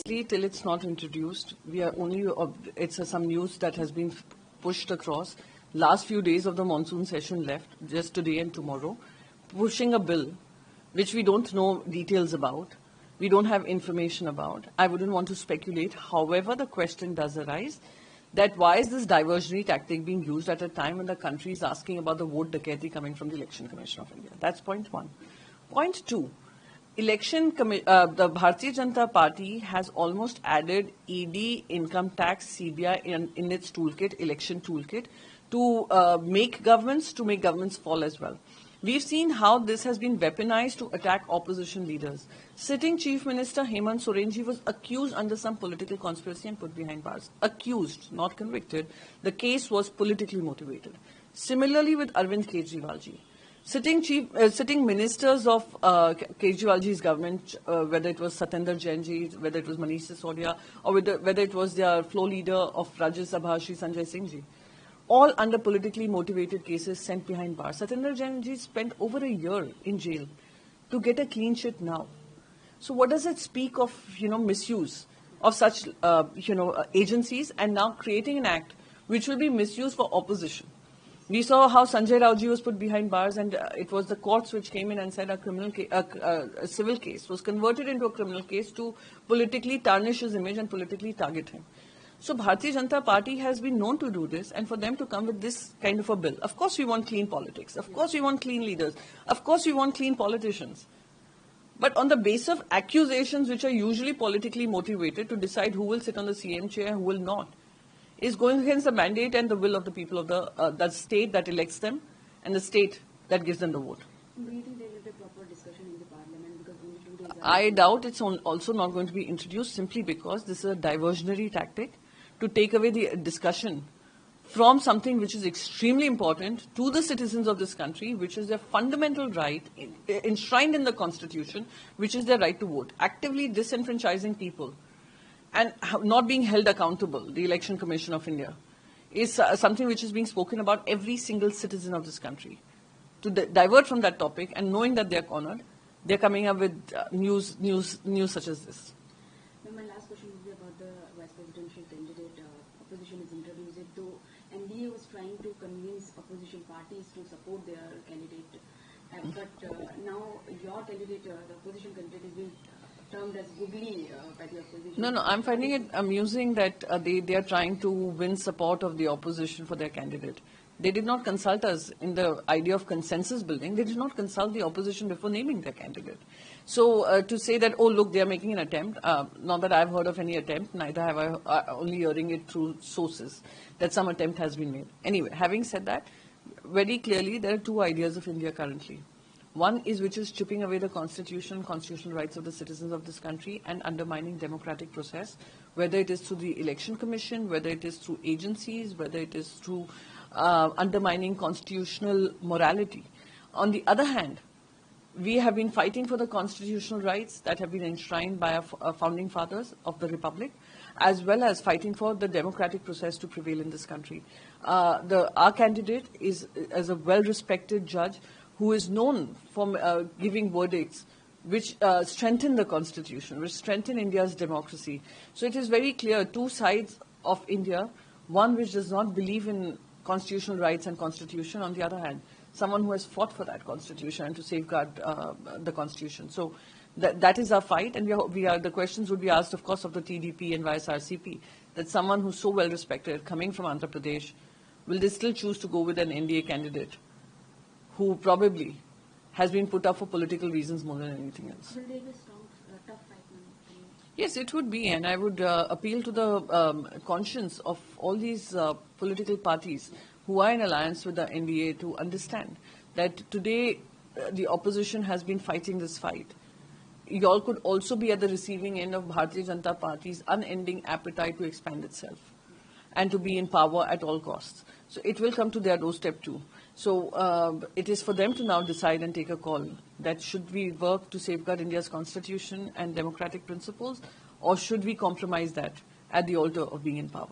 Till it's not introduced, we are only, it's some news that has been pushed across. Last few days of the monsoon session left, just today and tomorrow, pushing a bill which we don't know details about, we don't have information about. I wouldn't want to speculate. However, the question does arise that why is this diversionary tactic being used at a time when the country is asking about the vote dacoity coming from the Election Commission of India? That's point one. Point two. The Bharatiya Janata Party has almost added ED, income tax, CBI in its toolkit, election toolkit, to make governments fall as well. We've seen how this has been weaponized to attack opposition leaders. Sitting Chief Minister Hemant Sorenji was accused under some political conspiracy and put behind bars. Accused, not convicted. The case was politically motivated. Similarly with Arvind Kejriwalji. Sitting ministers of Kejriwalji's government, whether it was Satyendra Jainji, whether it was Manish Sisodia, or whether it was their floor leader of Rajya Sabha, Shri Sanjay Singhji, all under politically motivated cases sent behind bars. Satyendra Jainji spent over a year in jail to get a clean sheet now. So what does it speak of, misuse of such, agencies, and now creating an act which will be misused for opposition? We saw how Sanjay Raoji was put behind bars, and it was the courts which came in and said a civil case was converted into a criminal case to politically tarnish his image and politically target him. So Bharatiya Janata Party has been known to do this, and for them to come with this kind of a bill. Of course we want clean politics. Of course we want clean leaders. Of course we want clean politicians. But on the basis of accusations which are usually politically motivated to decide who will sit on the CM chair and who will not, is going against the mandate and the will of the people of the state that elects them and the state that gives them the vote. Do you think there will be a proper discussion in the parliament? Because only 2 days I doubt it's also not going to be introduced simply because this is a diversionary tactic to take away the discussion from something which is extremely important to the citizens of this country, which is their fundamental right enshrined in the Constitution, which is their right to vote. Actively disenfranchising people and not being held accountable, the Election Commission of India, is something which is being spoken about every single citizen of this country. To divert from that topic and knowing that they are cornered, they are coming up with news such as this. My last question would be about the vice presidential candidate. Opposition is introduced it, though NDA was trying to convince opposition parties to support their candidate. But now your candidate, the opposition candidate, is being termed as googly by the opposition. No, I'm finding it amusing that they are trying to win support of the opposition for their candidate. They did not consult us in the idea of consensus building. They did not consult the opposition before naming their candidate. So to say that, oh, look, they are making an attempt, not that I've heard of any attempt, neither have I, only hearing it through sources, that some attempt has been made. Anyway, having said that, very clearly there are two ideas of India currently. One is which is chipping away the constitutional rights of the citizens of this country and undermining democratic process, whether it is through the Election Commission, whether it is through agencies, whether it is through undermining constitutional morality. On the other hand, we have been fighting for the constitutional rights that have been enshrined by our founding fathers of the Republic, as well as fighting for the democratic process to prevail in this country. Our candidate is a well-respected judge who is known for giving verdicts which strengthen the Constitution, which strengthen India's democracy. So it is very clear, two sides of India, one which does not believe in constitutional rights and Constitution, on the other hand, someone who has fought for that Constitution and to safeguard the Constitution. So that is our fight, and the questions would be asked, of course, of the TDP and YSRCP, that someone who's so well respected, coming from Andhra Pradesh, will they still choose to go with an NDA candidate who probably has been put up for political reasons more than anything else? Will there be a strong, tough fight now? Yes, it would be, and I would appeal to the conscience of all these political parties who are in alliance with the NDA to understand that today the opposition has been fighting this fight. You all could also be at the receiving end of Bharatiya Janata Party's unending appetite to expand itself and to be in power at all costs. So it will come to their doorstep too. So it is for them to now decide and take a call that should we work to safeguard India's constitution and democratic principles, or should we compromise that at the altar of being in power?